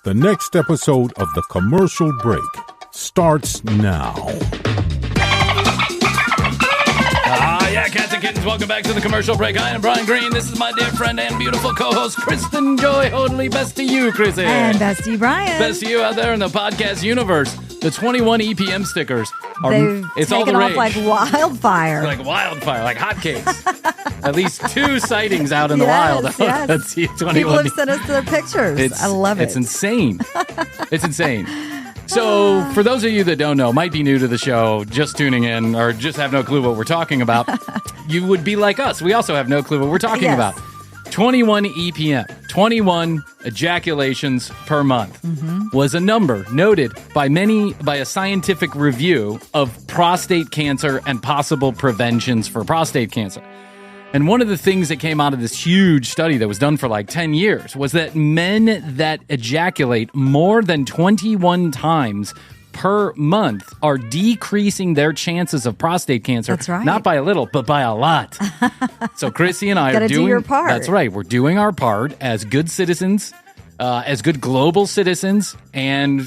The next episode of The Commercial Break starts now. Cats and kittens, welcome back to The Commercial Break. I am Bryan Green. This is my dear friend and beautiful co-host, Kristen Joy Hoadley. Best to you, Krissy. And best to you, Bryan. Best to you out there in the podcast universe. The 21 EPM stickers are it's all the rage. Off like wildfire. Like wildfire, like hotcakes. At least 2 sightings out in the wild. Yes. Let's see, 21. People have sent us their pictures. I love it. It's insane. It's insane. So, for those of you that don't know, might be new to the show, just tuning in, or just have no clue what we're talking about, you would be like us. We also have no clue what we're talking about. 21 EPM, 21 ejaculations per month, was a number noted by a scientific review of prostate cancer and possible preventions for prostate cancer. And one of the things that came out of this huge study that was done for like 10 years was that men that ejaculate more than 21 times per month are decreasing their chances of prostate cancer. That's right. Not by a little, but by a lot. So Krissy and I are doing your part. That's right. We're doing our part as good citizens, as good global citizens, and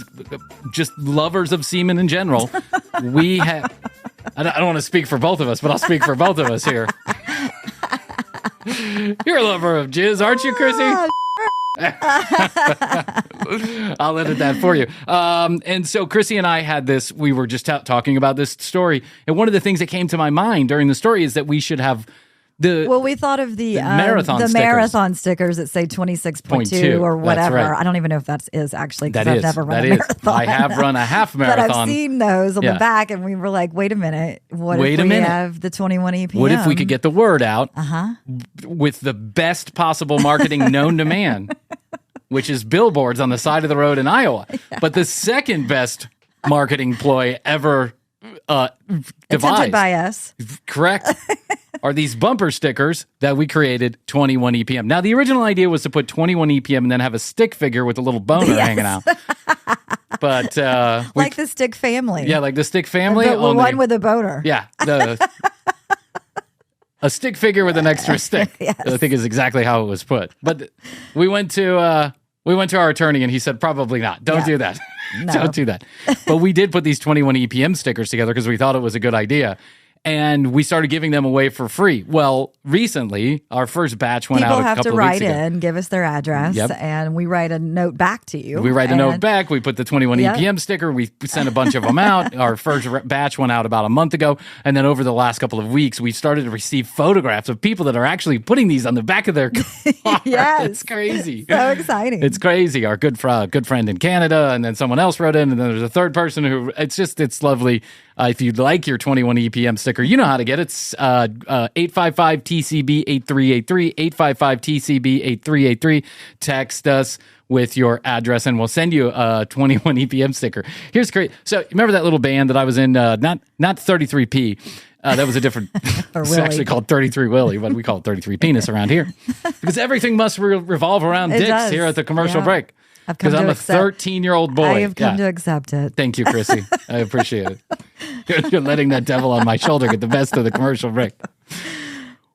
just lovers of semen in general. We have... I don't want to speak for both of us, but I'll speak for both of us here. You're a lover of jizz, aren't you, Krissy? I'll edit that for you. And so Krissy and I had this, we were just talking about this story. And one of the things that came to my mind during the story is that we should have we thought of the marathon stickers that say 26.2 or whatever. Right. I don't even know if that is actually, because I've never run a marathon. I have run a half marathon. But I've seen those on the back, and we were like, wait a minute. What if we have the 21 EPM? What if we could get the word out with the best possible marketing known to man, which is billboards on the side of the road in Iowa. Yeah. But the second best marketing ploy ever devised. Attempted by us. Correct. Are these bumper stickers that we created, 21 EPM. Now, the original idea was to put 21 EPM and then have a stick figure with a little boner hanging out. But like the stick family. Yeah, like the stick family. The one with a boner. Yeah. A stick figure with an extra stick. Yes. I think is exactly how it was put. But we went to our attorney and he said, probably not. Don't do that. No. Don't do that. But we did put these 21 EPM stickers together because we thought it was a good idea. And we started giving them away for free. Well, recently, our first batch went out a couple of weeks ago. People have to write in, give us their address, and we write a note back to you. We write a note back. We put the 21 EPM sticker. We sent a bunch of them out. Our first batch went out about a month ago. And then over the last couple of weeks, we started to receive photographs of people that are actually putting these on the back of their car. Yes. It's crazy. So exciting. It's crazy. Our good friend in Canada, and then someone else wrote in, and then there's a third person who, it's lovely. If you'd like your 21 EPM sticker, you know how to get it. It's 855-TCB-8383, 855-TCB-8383. Text us with your address, and we'll send you a 21 EPM sticker. Here's great. So remember that little band that I was in? Not 33P. That was a different... It's actually called 33 Willie, but we call it 33 Penis around here. Because everything must revolve around dicks here at the commercial break. Because I'm a 13-year-old boy. I have come to accept it. Thank you, Krissy. I appreciate it. You're letting that devil on my shoulder get the best of the commercial break.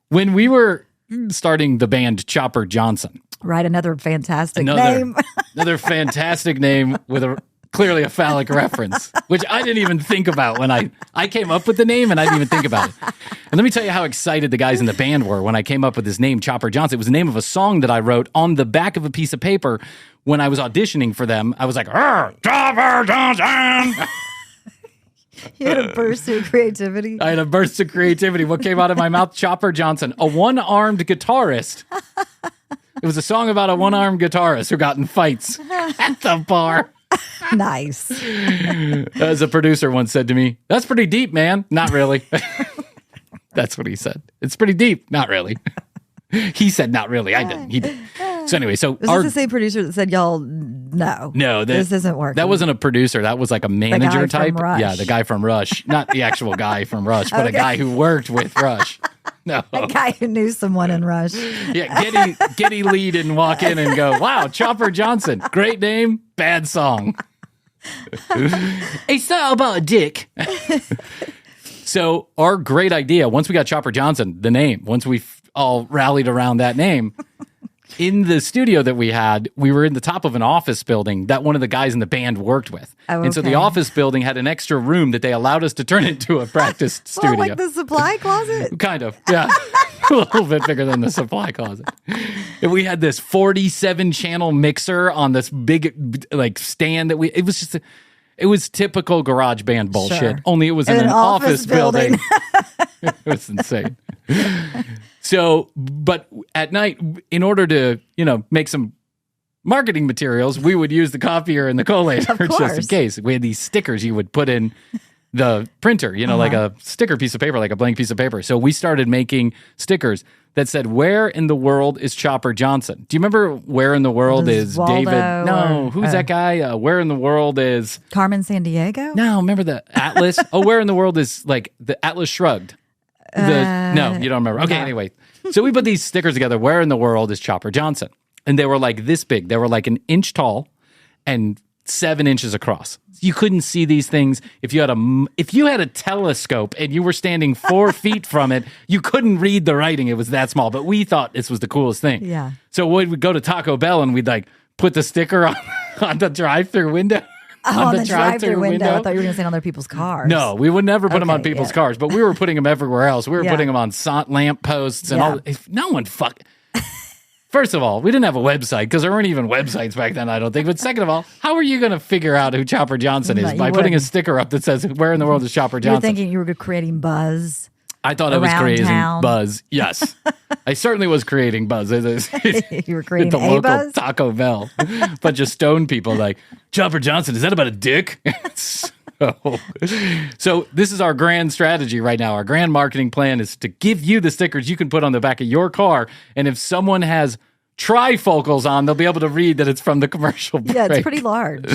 When we were starting the band Chopper Johnson. Right, another fantastic name. Another fantastic name with clearly a phallic reference, which I didn't even think about when I came up with the name, and I didn't even think about it. And let me tell you how excited the guys in the band were when I came up with this name, Chopper Johnson. It was the name of a song that I wrote on the back of a piece of paper when I was auditioning for them. I was like, Chopper Johnson! You had a burst of creativity. I had a burst of creativity. What came out of my mouth? Chopper Johnson, a one-armed guitarist. It was a song about a one-armed guitarist who got in fights at the bar. Nice. As a producer once said to me, that's pretty deep, man. Not really. That's what he said. It's pretty deep. Not really. He said not really. I didn't. He did. So anyway, was this the same producer that said, y'all, no, this isn't working? That wasn't a producer. That was like a manager type. Yeah, the guy from Rush. Not the actual guy from Rush, but a guy who worked with Rush. No. A guy who knew someone in Rush. Yeah, Getty Lee didn't walk in and go, wow, Chopper Johnson. Great name, bad song. It's not about a dick. So our great idea, once we got Chopper Johnson, the name, once we all rallied around that name, in the studio that we had, we were in the top of an office building that one of the guys in the band worked with. Oh, okay. And so the office building had an extra room that they allowed us to turn into a practice studio. Like the supply closet? Kind of, yeah. A little bit bigger than the supply closet. And we had this 47-channel mixer on this big stand that it was typical garage band bullshit. Sure. Only it was in an office building. It was insane. So, but at night, in order to, make some marketing materials, we would use the copier and the collator just in case. We had these stickers you would put in the printer, like a sticker piece of paper, like a blank piece of paper. So we started making stickers that said, "Where in the world is Chopper Johnson?" Do you remember where in the world is Waldo David? No, who's that guy? Where in the world is Carmen Sandiego? No, remember the Atlas? Where in the world is the Atlas Shrugged? No, you don't remember. Okay, anyway. So we put these stickers together. Where in the world is Chopper Johnson? And they were like this big. They were like an inch tall and 7 inches across. You couldn't see these things. If you had a telescope and you were standing 4 feet from it, you couldn't read the writing. It was that small. But we thought this was the coolest thing. Yeah. So we'd go to Taco Bell and we'd put the sticker on the drive-through window. On the drive-through window. I thought you were going to say on other people's cars. No, we would never put them on people's cars, but we were putting them everywhere else. We were putting them on lamp posts and all. No one First of all, we didn't have a website because there weren't even websites back then, I don't think. But second of all, how are you going to figure out who Chopper Johnson is by putting a sticker up that says, "Where in the world is Chopper Johnson?" You were thinking you were creating buzz. I thought I was creating buzz. Yes. I certainly was creating buzz. You were creating at the local buzz? Taco Bell. Bunch of stone people Chopper Johnson, is that about a dick? So this is our grand strategy right now. Our grand marketing plan is to give you the stickers you can put on the back of your car. And if someone has trifocals on, they'll be able to read that it's from the commercial break. Yeah, it's pretty large.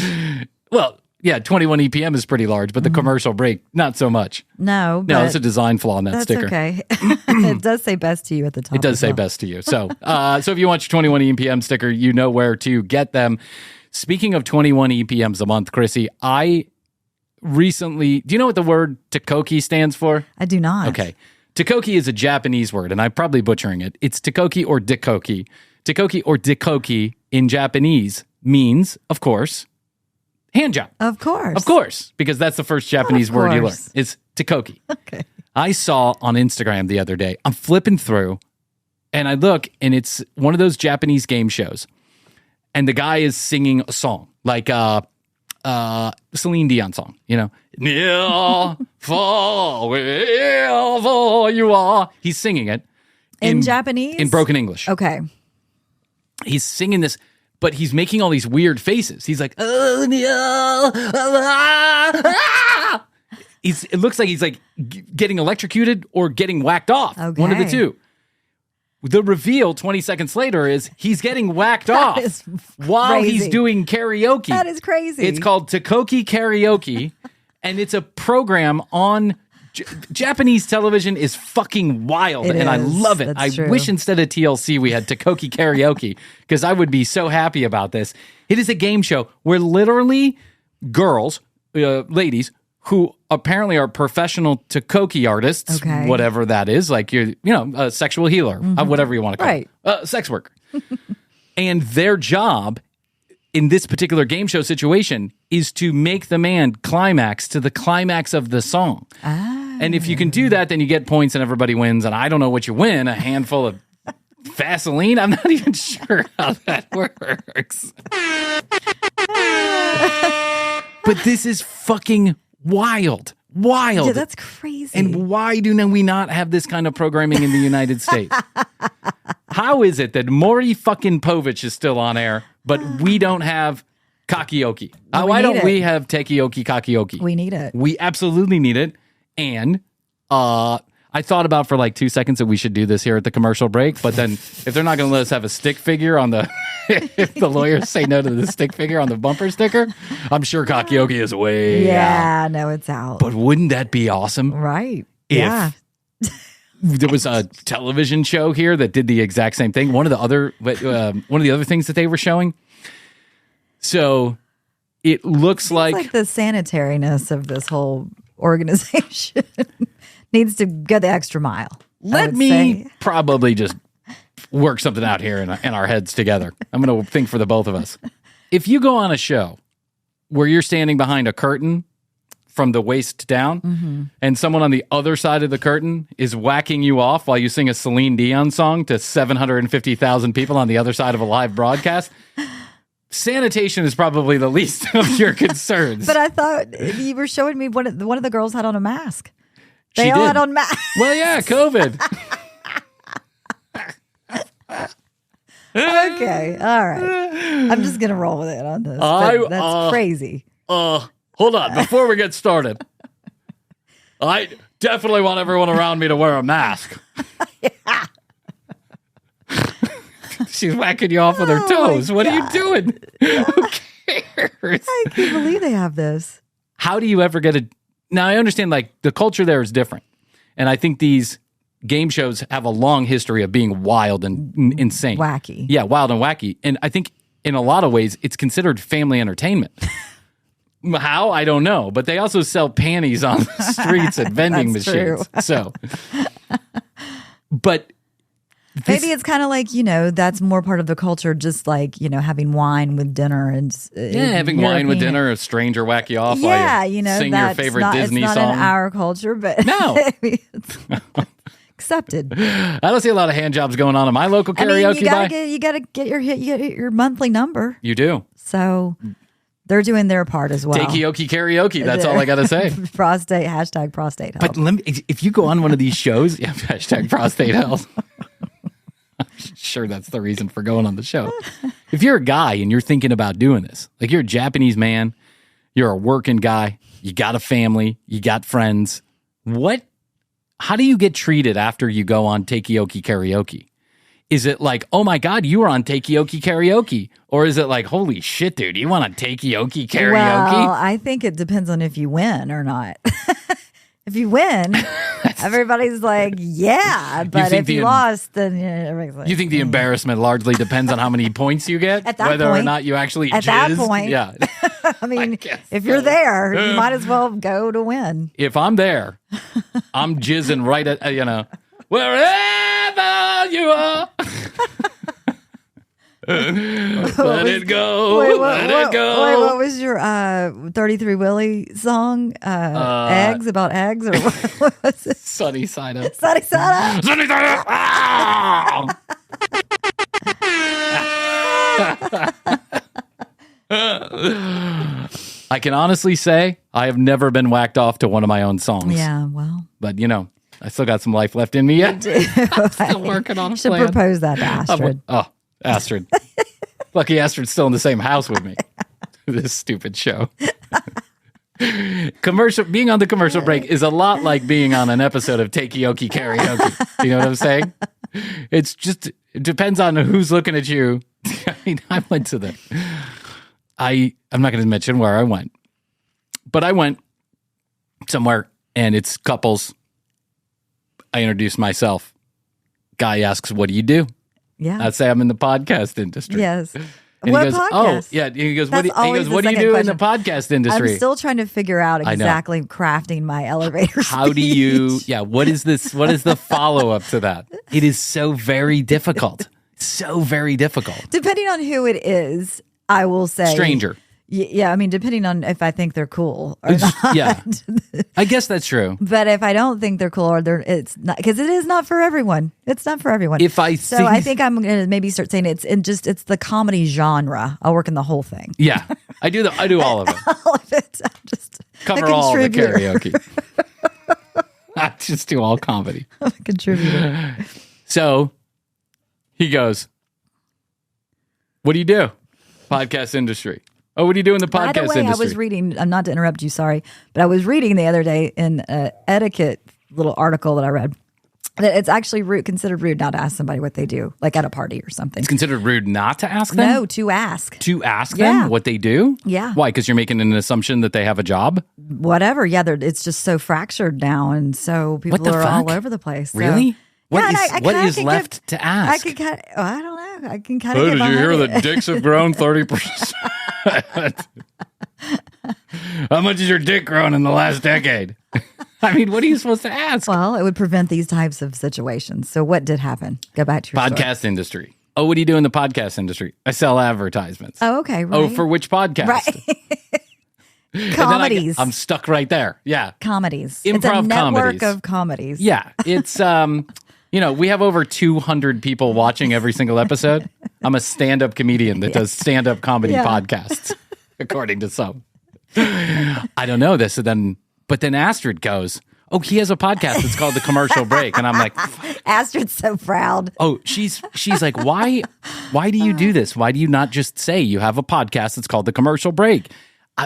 Well, yeah, 21 EPM is pretty large, but the commercial break, not so much. No, it's a design flaw in that sticker. Okay. It does say best to you at the top. It does say best to you. So, so if you want your 21 EPM sticker, you know where to get them. Speaking of 21 EPMs a month, Krissy, I recently, do you know what the word takoki stands for? I do not. Okay. Takoki is a Japanese word, and I'm probably butchering it. It's takoki or dikoki. Takoki or dikoki in Japanese means, of course, hand job. Of course. Of course, because that's the first Japanese word you learn. It's takoki. Okay. I saw on Instagram the other day, I'm flipping through, and I look, and it's one of those Japanese game shows, and the guy is singing a song, like Celine Dion song, Near, far, wherever you are. He's singing it. In Japanese? In broken English. Okay. He's singing this, but he's making all these weird faces. He's like, it looks like he's getting electrocuted or getting whacked off. Okay. One of the two. The reveal 20 seconds later is he's getting whacked off while he's doing karaoke. That is crazy. It's called Tekoki Karaoke, and it's a program on Japanese television is fucking wild, and I love it. I wish instead of TLC we had Tekoki Karaoke, because I would be so happy about this. It is a game show where literally girls, ladies, who apparently are professional takoki artists, whatever that is, like you're, a sexual healer, whatever you want to call it, sex worker. And their job in this particular game show situation is to make the man climax to the climax of the song. And if you can do that, then you get points and everybody wins. And I don't know what you win, a handful of Vaseline? I'm not even sure how that works. But this is fucking wild. Yeah, that's crazy. And why do we not have this kind of programming in the United States? How is it that Maury fucking Povich is still on air, but we don't have Kakioki? Why don't we have Tekoki Karaoke? We need it. We absolutely need it. And I thought about for like 2 seconds that we should do this here at the commercial break, but then if they're not going to let us have a stick figure on the, if the lawyers say no to the stick figure on the bumper sticker, I'm sure Karaoke is way out. No, it's out. But wouldn't that be awesome? Right. If there was a television show here that did the exact same thing. One of the other things that they were showing. So it looks like the sanitariness of this whole organization needs to go the extra mile. Let me probably just work something out here in our heads together. I'm going to think for the both of us. If you go on a show where you're standing behind a curtain from the waist down, and someone on the other side of the curtain is whacking you off while you sing a Celine Dion song to 750,000 people on the other side of a live broadcast, sanitation is probably the least of your concerns. But I thought you were showing me one of the girls had on a mask. They She all did. had on masks. Well, yeah, COVID. Okay, all right. I'm just gonna roll with it on this. That's crazy. Hold on, before we get started, I definitely want everyone around me to wear a mask. Yeah. She's whacking you off with her toes. What are you doing? Who cares? I can't believe they have this. How do you ever get a... Now, I understand, like, the culture there is different. And I think these game shows have a long history of being wild and insane. Wacky. Yeah, wild and wacky. And I think in a lot of ways, it's considered family entertainment. How? I don't know. But they also sell panties on the streets at vending machines. True. So, but... Maybe it's kind of like, that's more part of the culture, just like, having wine with dinner. And having wine with dinner, a stranger whack you off while you sing your favorite Disney song. It's song. not in our culture, but no. It's accepted. I don't see a lot of hand jobs going on in my local karaoke. You gotta get your monthly number. You do. So they're doing their part as well. Tekoki Karaoke. That's all I got to say. Prostate health. But if you go on one of these shows, hashtag prostate health. I'm sure that's the reason for going on the show. If you're a guy and you're thinking about doing this, like you're a Japanese man, you're a working guy, you got a family, you got friends, how do you get treated after you go on Tekoki Karaoke? Is it like, oh my God, you were on Tekoki Karaoke? Or is it like, holy shit, dude, you want on Tekoki Karaoke? Well, I think it depends on if you win or not. If you win, everybody's like, yeah. But if you lost, then everybody's like, you think the embarrassment largely depends on how many points you get? At that whether point, or not you actually at jizzed? that point. Yeah. I mean, if you're there, you might as well go to win. If I'm there, I'm jizzing right at, wherever you are. Let it go. Let it go. Wait, what was your 33 Willie song? Eggs, about eggs? Or what was it? Sunny side up. Sunny side up. Sunny side up. I can honestly say I have never been whacked off to one of my own songs. Yeah, well. But, I still got some life left in me yet. I'm still working on a plan. You should propose that to Astrid. Astrid. Lucky Astrid's still in the same house with me. This stupid show. Being on the commercial break is a lot like being on an episode of Tekoki Karaoke. You know what I'm saying? It depends on who's looking at you. I mean, I went to I'm not going to mention where I went, but I went somewhere and it's couples. I introduce myself. Guy asks, "What do you do?" Yeah. I'd say I'm in the podcast industry. Yes. And what he goes, podcast? "Oh, yeah." He goes, "What do you do in the podcast industry?" I'm still trying to figure out exactly crafting my elevator speech. How do you? Yeah. What is this? What is the follow up to that? It is so very difficult. So very difficult. Depending on who it is, I will say stranger. Yeah, I mean, depending on if I think they're cool or not. Yeah, I guess that's true. But if I don't think they're cool, or it's not, because it is not for everyone. It's not for everyone. I think I'm going to maybe start saying it's the comedy genre. I'll work in the whole thing. Yeah, I do all of it. All of it. I'm just cover all the karaoke. I just do all comedy. I'm a contributor. So he goes, "What do you do? Podcast industry." Oh, what do you do in the podcast industry? By the way, I was reading, not to interrupt you, sorry, but I was reading the other day in an etiquette little article that I read that it's actually considered rude not to ask somebody what they do, like at a party or something. It's considered rude not to ask them? No, to ask. To ask them what they do? Yeah. Why? Because you're making an assumption that they have a job? Whatever. Yeah, it's just so fractured now, and so people are all over the place. So. Really? What is left to ask? I don't know. I can kind of. Did you hear that dicks have grown 30%? How much has your dick grown in the last decade? I mean, what are you supposed to ask? Well, it would prevent these types of situations. So what did happen? Go back to your Podcast industry. Oh, what do you do in the podcast industry? I sell advertisements. Oh, okay. Right. Oh, for which podcast? Right. Comedies. I'm stuck right there. Yeah. Comedies. Improv it's a network comedies. of comedies. Yeah. It's, we have over 200 people watching every single episode. I'm a stand-up comedian that does stand-up comedy podcasts, according to some. I don't know this. But then Astrid goes, oh, he has a podcast that's called The Commercial Break. And I'm like, Astrid's so proud. oh, she's like, why do you do this? Why do you not just say you have a podcast that's called The Commercial Break?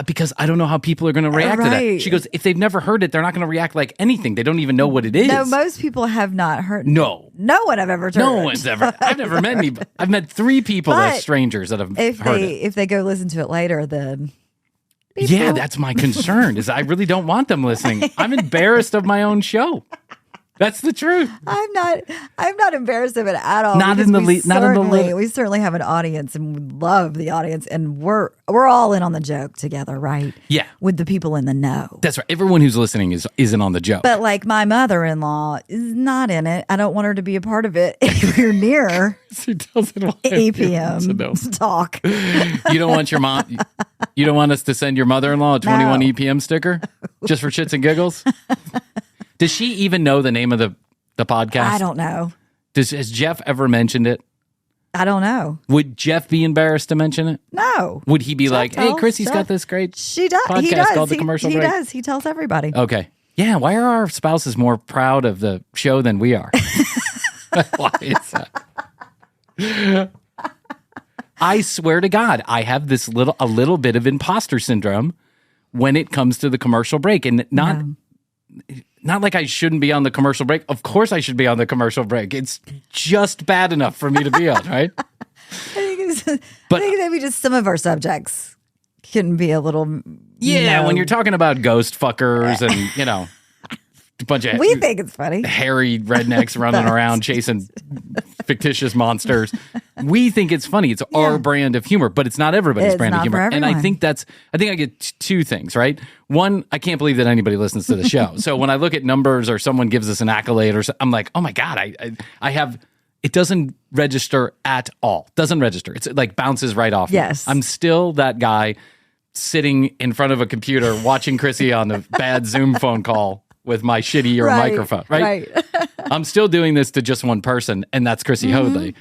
Because I don't know how people are going to react to that. She goes, if they've never heard it, they're not going to react like anything. They don't even know what it is. No, most people have not heard. No. No one I've ever heard. No one's ever. I've never met anybody. I've met 3 people as strangers that have heard it. If they go listen to it later, then... Yeah, that's my concern. Is I really don't want them listening. I'm embarrassed of my own show. That's the truth. I'm not embarrassed of it at all. Not in the least. We certainly have an audience, and we love the audience, and we're all in on the joke together, right? Yeah, with the people in the know. That's right. Everyone who's listening isn't on the joke. But like my mother-in-law is not in it. I don't want her to be a part of it. If you're near she doesn't want EPM talk. You don't want your mom. You don't want us to send your mother-in-law a 21 EPM sticker just for shits and giggles. Does she even know the name of the podcast? I don't know. Has Jeff ever mentioned it? I don't know. Would Jeff be embarrassed to mention it? No. Would he be like, hey, Krissy's got this great podcast called The Commercial Break? He does. He tells everybody. Okay. Yeah, why are our spouses more proud of the show than we are? Why is that? I swear to God, I have a little bit of imposter syndrome when it comes to the commercial break. And not like I shouldn't be on the commercial break. Of course I should be on the commercial break. It's just bad enough for me to be on, right? I think maybe just some of our subjects can be a little... Yeah, when you're talking about ghost fuckers and, a bunch of... We think it's funny. Hairy rednecks running around chasing fictitious monsters. We think it's funny. It's our brand of humor, but it's not everybody's brand of humor. And I think I get 2 things, right? One, I can't believe that anybody listens to the show. So when I look at numbers or someone gives us an accolade or I'm like, oh my God, I have... It doesn't register at all. Doesn't register. It's like bounces right off. Yes. I'm still that guy sitting in front of a computer watching Krissy on the bad Zoom phone call with my shitty microphone, right? I'm still doing this to just one person, and that's Krissy Hoadley.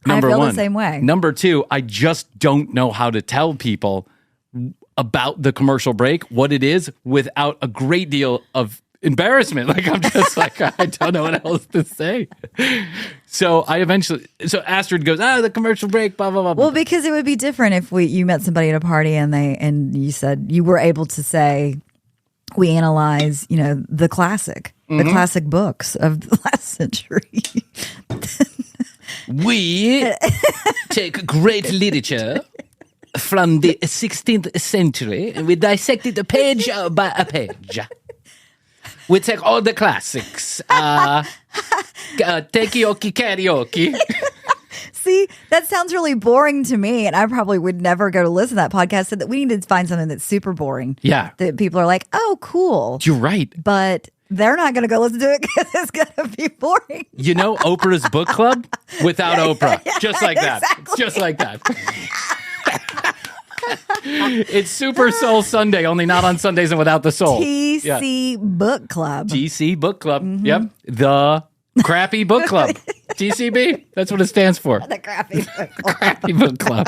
Number I feel 1. the same way. Number 2, I just don't know how to tell people about the commercial break, what it is, without a great deal of embarrassment. Like, I'm just like, I don't know what else to say. So Astrid goes, the commercial break, blah, blah, blah. Well, because it would be different if you met somebody at a party and you said you were able to say, we analyze, the classic books of the last century. We take great literature from the 16th century and we dissect it page by a page. We take all the classics. Tekoki Karaoke. See, that sounds really boring to me, and I probably would never go to listen to that podcast. So that we need to find something that's super boring. Yeah. That people are like, oh, cool. You're right. But they're not going to go listen to it because it's going to be boring. Oprah's book club without Oprah. Just like that. Exactly. It's just like that. It's Super Soul Sunday, only not on Sundays and without the soul. TC Book Club. TC Book Club. Mm-hmm. Yep. The Crappy Book Club. TCB. That's what it stands for. The Crappy Book Club. The Crappy Book Club.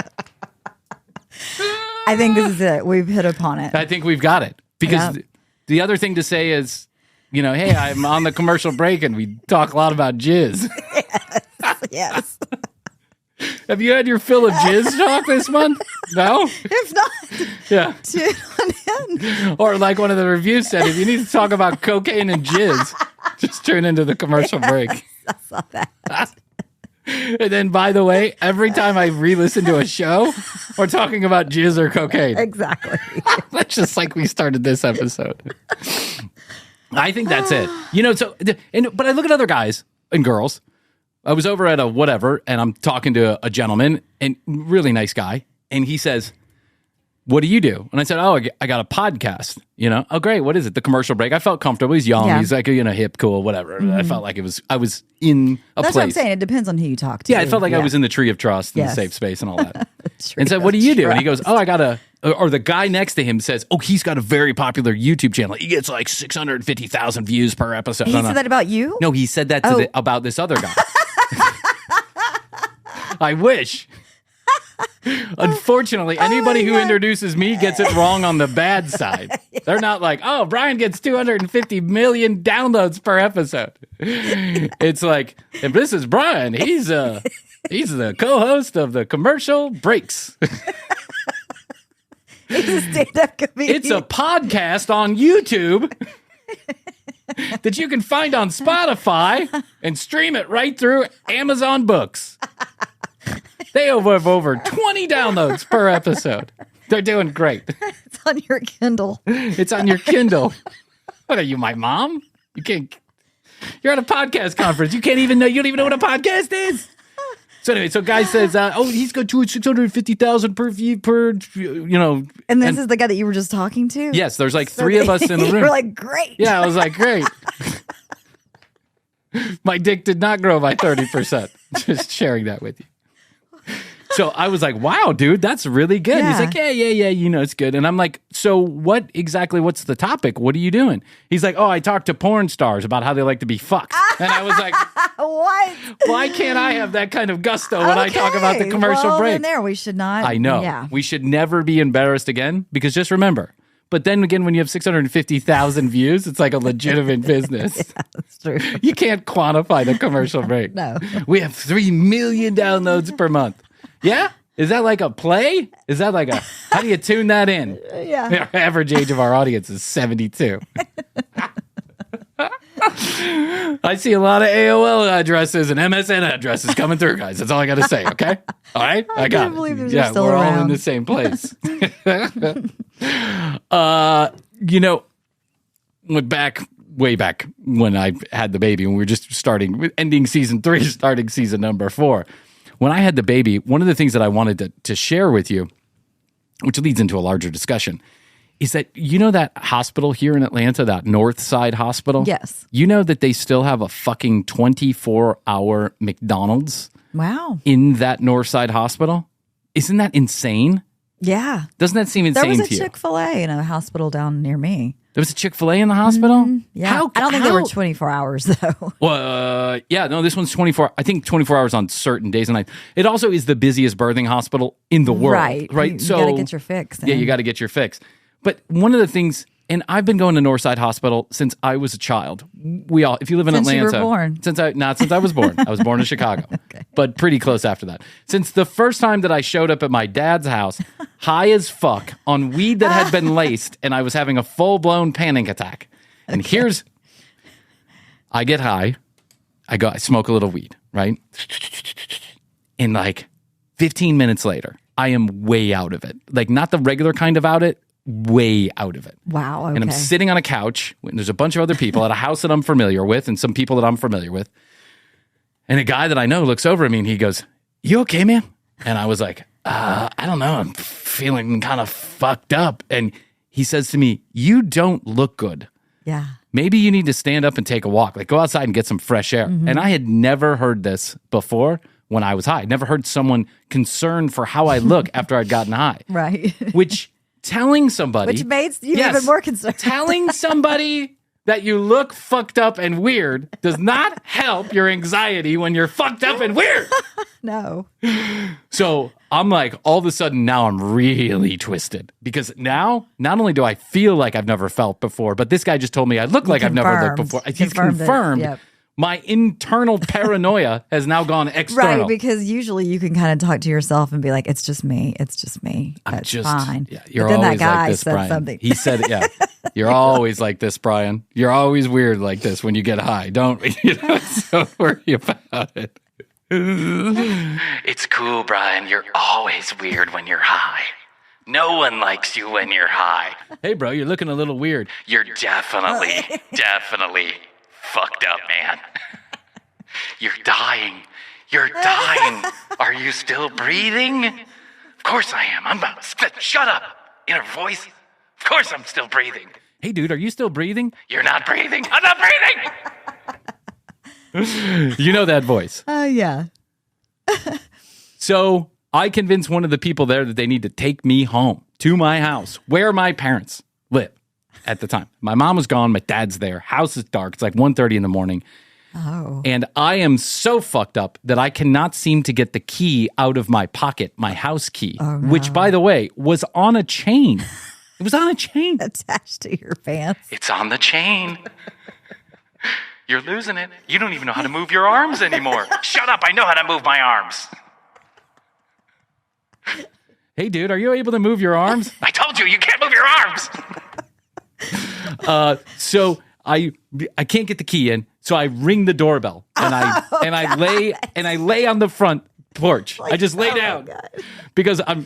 I think this is it. We've hit upon it. I think we've got it. Because the other thing to say is, hey, I'm on the commercial break and we talk a lot about jizz. Yes. Have you had your fill of jizz talk this month? No? If not, tune on in. Or like one of the reviews said, if you need to talk about cocaine and jizz, just turn into the commercial break. I saw that. And then, by the way, every time I re-listen to a show, we're talking about jizz or cocaine. Exactly. That's just like we started this episode. I think that's it. But I look at other guys and girls. I was over at a whatever, and I'm talking to a gentleman, and really nice guy, and he says, what do you do? And I said, oh, I got a podcast, Oh, great. What is it? The Commercial Break. I felt comfortable. He's young. Yeah. He's like, hip, cool, whatever. I felt like I was in a That's place. what I'm saying. It depends on who you talk to. Yeah, I felt like I was in the tree of trust and the safe space and all that. And said, what do you do? And he goes, oh, I got or the guy next to him says, oh, he's got a very popular YouTube channel. He gets like 650,000 views per episode. He said that about you? No, he said that about this other guy. I wish. Unfortunately, anybody who introduces me gets it wrong on the bad side. They're not like, oh, Bryan gets 250 million downloads per episode. It's like, if this is Bryan, he's the co-host of the Commercial Breaks. He's a stand-up comedian. It's a podcast on YouTube that you can find on Spotify and stream it right through Amazon Books. They have over 20 downloads per episode. They're doing great. It's on your Kindle. It's on your Kindle. What are you, my mom? You're at a podcast conference. You don't even know what a podcast is. So anyway, guy says, he's got 650,000 per view per, And this is the guy that you were just talking to? Yes, there's like three of us in the room. You were like, great. Yeah, I was like, great. My dick did not grow by 30%. Just sharing that with you. So I was like, wow, dude, that's really good. Yeah. He's like, yeah, it's good. And I'm like, so what's the topic? What are you doing? He's like, oh, I talk to porn stars about how they like to be fucked. And I was like, what? Why can't I have that kind of gusto when I talk about the Commercial Break? In there, we should not. I know. Yeah. We should never be embarrassed again, because just remember, but then again, when you have 650,000 views, it's like a legitimate business. Yeah, that's true. You can't quantify the Commercial Break. No. We have 3 million downloads per month. Yeah? Is that like a play? Is that like how do you tune that in? Yeah. Our average age of our audience is 72. I see a lot of AOL addresses and MSN addresses coming through, guys. That's all I got to say, okay? All right? I got it. believe Yeah, still we're all around. in the same place. Way back when I had the baby, when we were just ending season 3, starting season number 4. When I had the baby, one of the things that I wanted to share with you, which leads into a larger discussion, is that that hospital here in Atlanta, that North Side Hospital? Yes. You know that they still have a fucking 24-hour McDonald's Wow. in that North Side Hospital? Isn't that insane? Yeah. Doesn't that seem insane to you? There was a Chick-fil-A in a hospital down near me. There was a Chick-fil-A in the hospital? Yeah. I don't think they were 24 hours, though. Well, no, this one's 24. I think 24 hours on certain days and nights. It also is the busiest birthing hospital in the world. Right. You got to get your fix. Yeah, you got to get your fix. But one of the things, and I've been going to Northside Hospital since I was a child. If you live in Since Atlanta. you were born. Not since I was born. I was born in Chicago. Okay. But pretty close after that. Since the first time that I showed up at my dad's house, high as fuck, on weed that had been laced, and I was having a full-blown panic attack. And I get high. I smoke a little weed, right? And like 15 minutes later, I am way out of it. Like not the regular kind of way out of it. Wow. Okay. And I'm sitting on a couch, and there's a bunch of other people at a house that I'm familiar with, and some people that I'm familiar with. And a guy that I know looks over at me and he goes, "You okay, man?" And I was like, I don't know. I'm feeling kind of fucked up. And he says to me, "You don't look good. Yeah. Maybe you need to stand up and take a walk. Like go outside and get some fresh air." Mm-hmm. And I had never heard this before when I was high. I'd never heard someone concerned for how I look after I'd gotten high. Right. Which telling somebody... Which made you even more concerned. Telling somebody that you look fucked up and weird does not help your anxiety when you're fucked up and weird. No. So I'm like, all of a sudden now I'm really twisted because now not only do I feel like I've never felt before, but this guy just told me I look like I've never looked before. He's confirmed. Yep. My internal paranoia has now gone external. Right, because usually you can kind of talk to yourself and be like, "It's just me. It's just me. I'm That's just fine." Yeah, you're but then always that guy like this, said Bryan. something. He said it. Yeah, you're always like this, Bryan. You're always weird like this when you get high. Don't so worry about it. It's cool, Bryan. You're always weird when you're high. No one likes you when you're high. Hey, bro, you're looking a little weird. You're definitely fucked up, man. You're dying. You're dying. Are you still breathing? Of course I am. I'm about to spit. Shut up. inner voice. Of course I'm still breathing. Hey, dude, are you still breathing? You're not breathing. I'm not breathing. You know that voice. Yeah. So I convinced one of the people there that they need to take me home to my house where my parents live at the time. My mom was gone. My dad's there. House is dark. It's like 1:30 in the morning. Oh. And I am so fucked up that I cannot seem to get the key out of my pocket, my house key, which, by the way, was on a chain. It was on a chain. Attached to your pants. It's on the chain. You're losing it. You don't even know how to move your arms anymore. Shut up. I know how to move my arms. Hey, dude, are you able to move your arms? I told you can't move your arms. So I can't get the key in. So I ring the doorbell and I lay on the front porch. I just lay down because I'm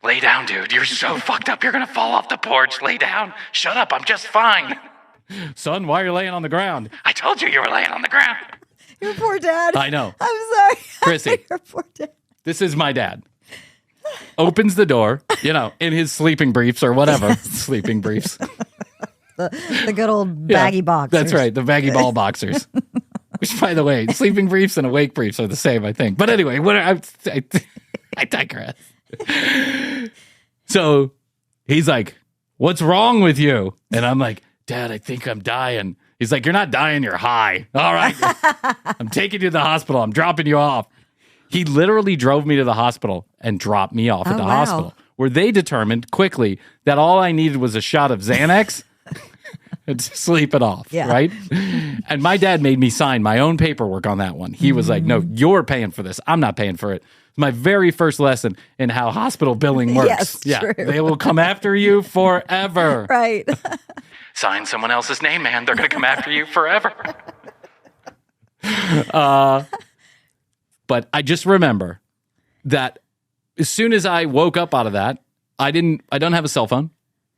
lay down, dude. You're so fucked up. You're going to fall off the porch. Lay down. Shut up. I'm just fine. Son, why are you laying on the ground? I told you were laying on the ground. Your poor dad. I know. I'm sorry. Krissy. Your poor dad. This is my dad. Opens the door, in his sleeping briefs or whatever. Sleeping briefs. The good old baggy boxers. That's right. The baggy ball boxers. Which, by the way, sleeping briefs and awake briefs are the same, I think. But anyway, I digress. So he's like, what's wrong with you? And I'm like, Dad, I think I'm dying. He's like, you're not dying, you're high. All right. I'm taking you to the hospital. I'm dropping you off. He literally drove me to the hospital and dropped me off at the hospital, where they determined quickly that all I needed was a shot of Xanax and sleep it off, right? And my dad made me sign my own paperwork on that one. He was like, no, you're paying for this. I'm not paying for it. It's my very first lesson in how hospital billing works. Yes, true. They will come after you forever. Right. Sign someone else's name, man. They're going to come after you forever. But I just remember that as soon as I woke up out of that, I don't have a cell phone.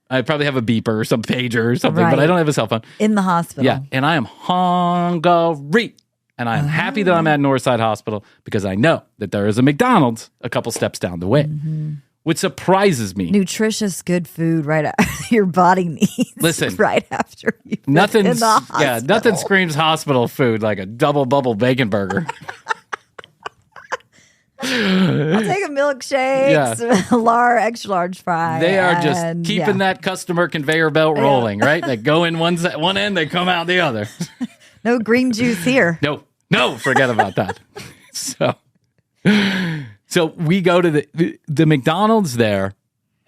I probably have a beeper or some pager or something, but I don't have a cell phone. In the hospital. Yeah, and I am hungry. And I'm happy that I'm at Northside Hospital because I know that there is a McDonald's a couple steps down the way, which surprises me. Nutritious, good food right after your body needs. Listen, right after you nothing. in the hospital. Yeah, nothing screams hospital food like a double bubble bacon burger. I'll take a milkshake, extra large fry. They are just keeping that customer conveyor belt rolling, right? They go in one end, they come out the other. No green juice here. No, forget about that. So we go to the McDonald's there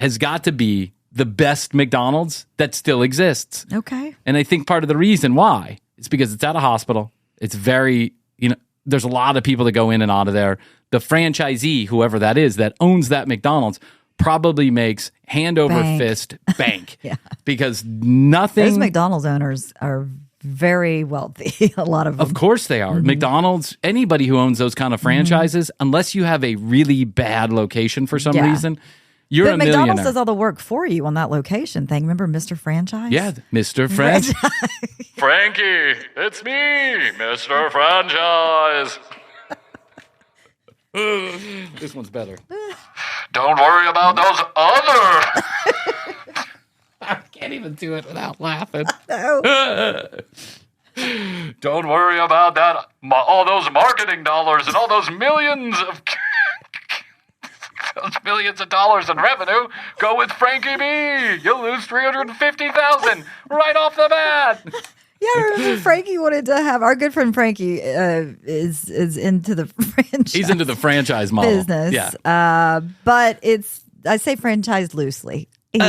has got to be the best McDonald's that still exists. Okay. And I think part of the reason why is because it's at a hospital. It's very, there's a lot of people that go in and out of there. The franchisee, whoever that is, that owns that McDonald's probably makes hand over fist bank. Because nothing. Those McDonald's owners are very wealthy. A lot of them. Of course they are. McDonald's, anybody who owns those kind of franchises, unless you have a really bad location for some reason, you're a millionaire. McDonald's does all the work for you on that location thing. Remember Mr. Franchise? Yeah, Mr. Franchise. Frankie, it's me, Mr. Franchise. This one's better. Don't worry about those other. I can't even do it without laughing. No. Don't worry about that. All those marketing dollars and all those millions of dollars in revenue go with Frankie B. You'll lose $350,000 right off the bat. Yeah, I remember Frankie wanted to have our good friend Frankie is into the franchise. He's into the franchise model business. Yeah, but I say franchised loosely. He's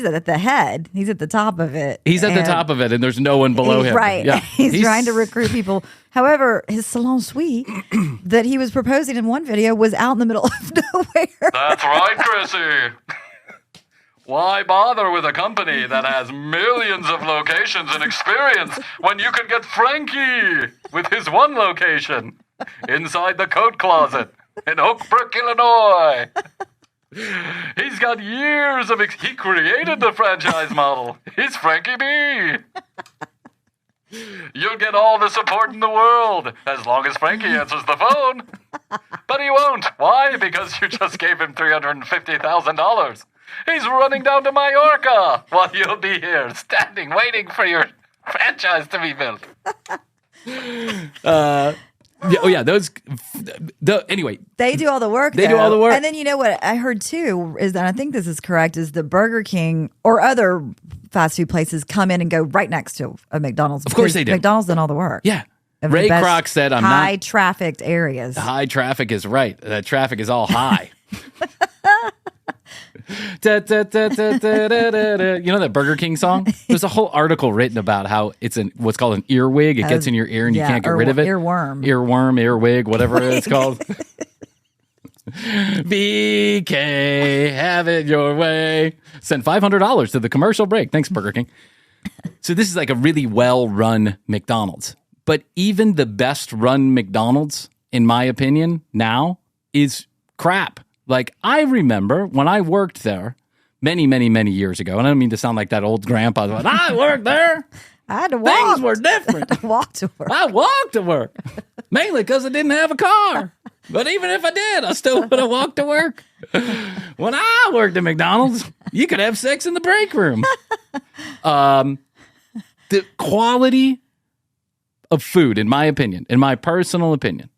at the head. He's at the top of it. He's at the top of it, and there's no one below him. Right. Yeah. He's trying to recruit people. However, his salon suite that he was proposing in one video was out in the middle of nowhere. That's right, Krissy. Why bother with a company that has millions of locations and experience when you can get Frankie with his one location inside the coat closet in Oak Brook, Illinois? He's got years of he created the franchise model. He's Frankie B. You'll get all the support in the world as long as Frankie answers the phone. But he won't. Why? Because you just gave him $350,000. He's running down to Mallorca while you'll be here, standing, waiting for your franchise to be built. Anyway. They do all the work, They do all the work. And then you know what I heard too is that, I think this is correct, is the Burger King or other fast food places come in and go right next to a McDonald's. Of course they do. McDonald's done all the work. Yeah. Of Ray the best Kroc said, I'm high not... trafficked areas. High traffic is right. That traffic is all high. You know that Burger King song? There's a whole article written about how it's what's called an earwig. It gets in your ear and you can't get rid of it. Earworm. Earworm, earwig, whatever it's called. BK, have it your way. Send $500 to the commercial break. Thanks, Burger King. So this is like a really well-run McDonald's. But even the best-run McDonald's, in my opinion, now is crap. Like, I remember when I worked there many, many, many years ago, and I don't mean to sound like that old grandpa, but I worked there. I had to walk. Things were different. I had to walk to work. I walked to work, mainly because I didn't have a car. But even if I did, I still would have walked to work. When I worked at McDonald's, you could have sex in the break room. The quality of food, in my opinion, in my personal opinion,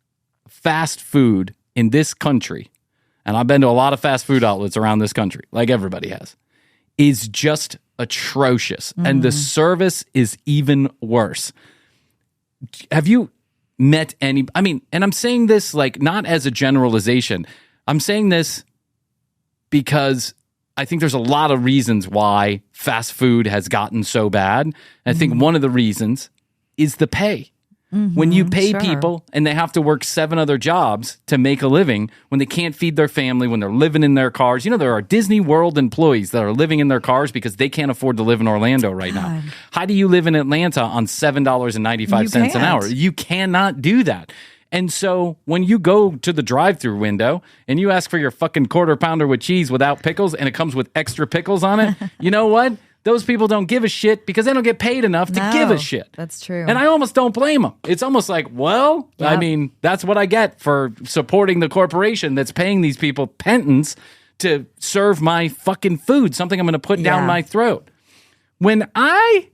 fast food in this country, and I've been to a lot of fast food outlets around this country, like everybody has, is just atrocious. And the service is even worse. Have you met any, I mean, and I'm saying this like not as a generalization. I'm saying this because I think there's a lot of reasons why fast food has gotten so bad. And I think one of the reasons is the pay. When you pay people and they have to work 7 other jobs to make a living, when they can't feed their family, when they're living in their cars. You know, there are Disney World employees that are living in their cars because they can't afford to live in Orlando right now. How do you live in Atlanta on $7.95 an hour? You cannot do that. And so when you go to the drive-thru window and you ask for your fucking quarter pounder with cheese without pickles and it comes with extra pickles on it, you know what? Those people don't give a shit because they don't get paid enough to give a shit. That's true. And I almost don't blame them. It's almost like, well, I mean, that's what I get for supporting the corporation that's paying these people penance to serve my fucking food, something I'm going to put down my throat. When I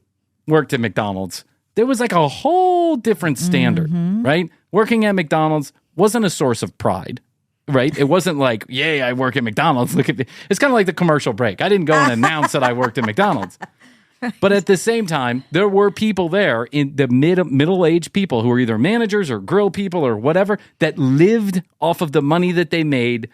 worked at McDonald's, there was like a whole different standard, right? Working at McDonald's wasn't a source of pride. Right? It wasn't like, yay, I work at McDonald's. Look at me. It's kind of like the commercial break. I didn't go and announce that I worked at McDonald's. But at the same time, there were people there, in the middle-aged people who were either managers or grill people or whatever, that lived off of the money that they made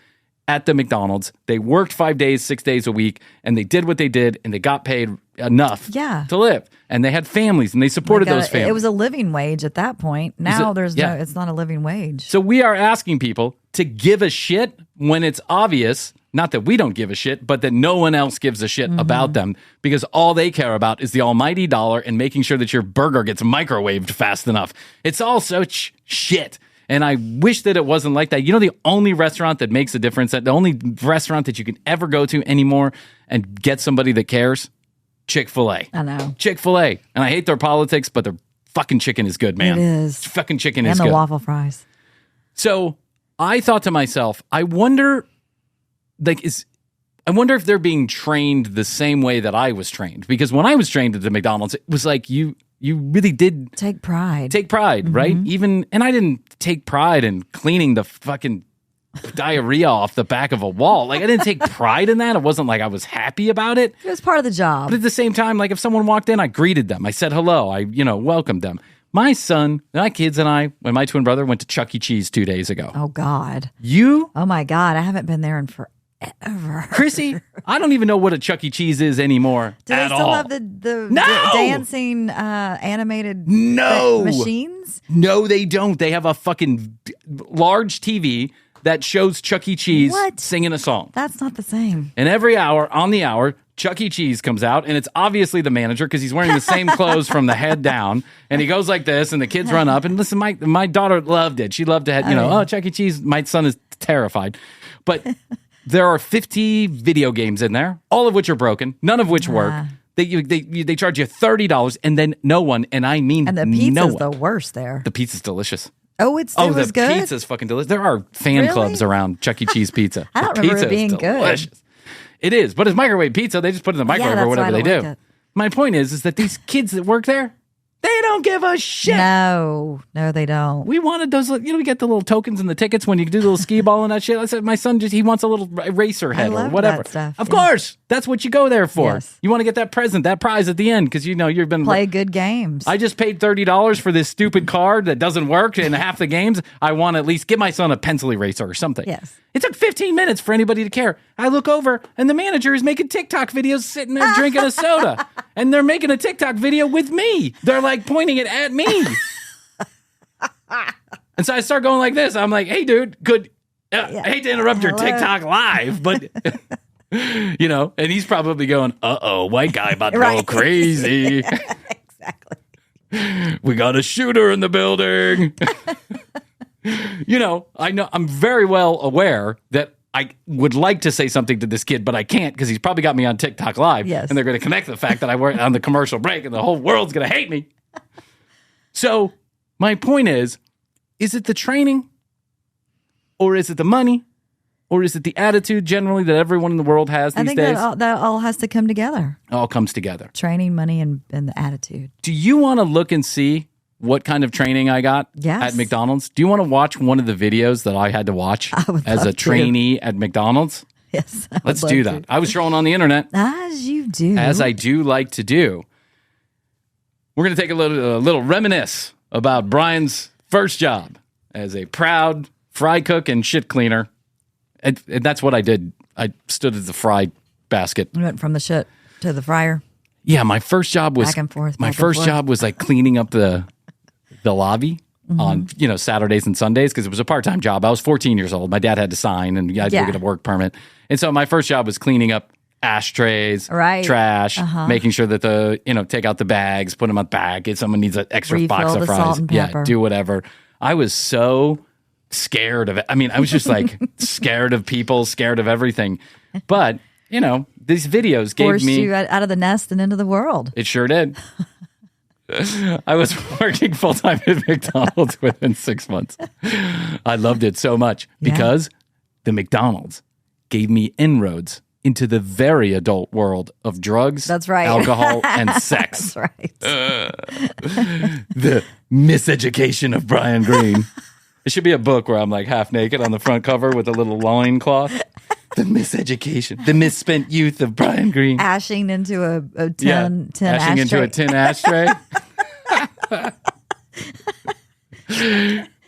at the McDonald's. They worked 5 days, 6 days a week, and they did what they did, and they got paid enough to live. And they had families, and they supported those families. It was a living wage at that point. Now it's not a living wage. So we are asking people to give a shit when it's obvious, not that we don't give a shit, but that no one else gives a shit about them, because all they care about is the almighty dollar and making sure that your burger gets microwaved fast enough. It's all such shit. And I wish that it wasn't like that. You know, the only restaurant that makes a difference, the only restaurant that you can ever go to anymore and get somebody that cares? Chick-fil-A. I know. Chick-fil-A. And I hate their politics, but their fucking chicken is good, man. It is. Fucking chicken is good. good. And the waffle fries. So I thought to myself, I wonder if they're being trained the same way that I was trained. Because when I was trained at the McDonald's, it was like you really did take pride, right? And I didn't take pride in cleaning the fucking diarrhea off the back of a wall. Like, I didn't take pride in that. It wasn't like I was happy about it. It was part of the job. But at the same time, like, if someone walked in, I greeted them. I said hello. I, welcomed them. My son, my kids, and I, and my twin brother went to Chuck E. Cheese 2 days ago. Oh, God. You? Oh, my God. I haven't been there in forever. Krissy, I don't even know what a Chuck E. Cheese is anymore. Do they still have the dancing animated machines? No, they don't. They have a fucking large TV that shows Chuck E. Cheese singing a song. That's not the same. And every hour, on the hour, Chuck E. Cheese comes out, and it's obviously the manager because he's wearing the same clothes from the head down, and he goes like this, and the kids run up. And listen, my daughter loved it. She loved to have, Chuck E. Cheese. My son is terrified. But there are 50 video games in there, all of which are broken, none of which work. They charge you $30, and then no one, and I mean no one. And the pizza's the worst there. The pizza's delicious. Oh, it was good? The pizza's fucking delicious. There are fan clubs around Chuck E. Cheese pizza. I don't remember it being good. It is, but it's microwave pizza. They just put it in the microwave or whatever they do. My point is that these kids that work there, they don't give a shit. No, they don't. We wanted those, we get the little tokens and the tickets when you do the little skee ball and that shit. I said, my son he wants a little eraser head or whatever. That stuff, of course, that's what you go there for. Yes. You want to get that present, that prize at the end because you've been play good games. I just paid $30 for this stupid card that doesn't work in half the games. I want to at least give my son a pencil eraser or something. Yes. It took 15 minutes for anybody to care. I look over and the manager is making TikTok videos sitting there drinking a soda. And they're making a TikTok video with me. They're like pointing it at me. And so I start going like this. I'm like, hey, dude, I hate to interrupt your TikTok live, but, and he's probably going, white guy about to go crazy. Exactly. We got a shooter in the building. I know I'm very well aware that I would like to say something to this kid, but I can't because he's probably got me on TikTok Live. Yes. And they're going to connect the fact that I work on the commercial break and the whole world's going to hate me. So my point is it the training or is it the money or is it the attitude generally that everyone in the world has these days? I think that all has to come together. All comes together. Training, money, and the attitude. Do you want to look and see what kind of training I got at McDonald's? Do you want to watch one of the videos that I had to watch as a trainee at McDonald's? Yes. Let's do that. I was trolling on the internet. As you do. As I do like to do. We're going to take a little reminisce about Bryan's first job as a proud fry cook and shit cleaner. And that's what I did. I stood at the fry basket. We went from the shit to the fryer. Yeah, my first job was back and forth. My first job was like cleaning up the lobby on Saturdays and Sundays because it was a part-time job. I was 14 years old. My dad had to sign and I had to get a work permit. And so my first job was cleaning up ashtrays, trash, making sure that take out the bags, put them on the bag. If someone needs an extra box of fries, do whatever. I was so scared of it. I mean, I was just like scared of people, scared of everything. But, these videos forced gave me you out of the nest and into the world. It sure did. I was working full-time at McDonald's within 6 months. I loved it so much because the McDonald's gave me inroads into the very adult world of drugs, that's right, alcohol, and sex. That's right. The miseducation of Bryan Green. It should be a book where I'm like half naked on the front cover with a little loincloth. The miseducation, the misspent youth of Bryan Green. Ashing into a tin ashing ashtray. Into a tin ashtray.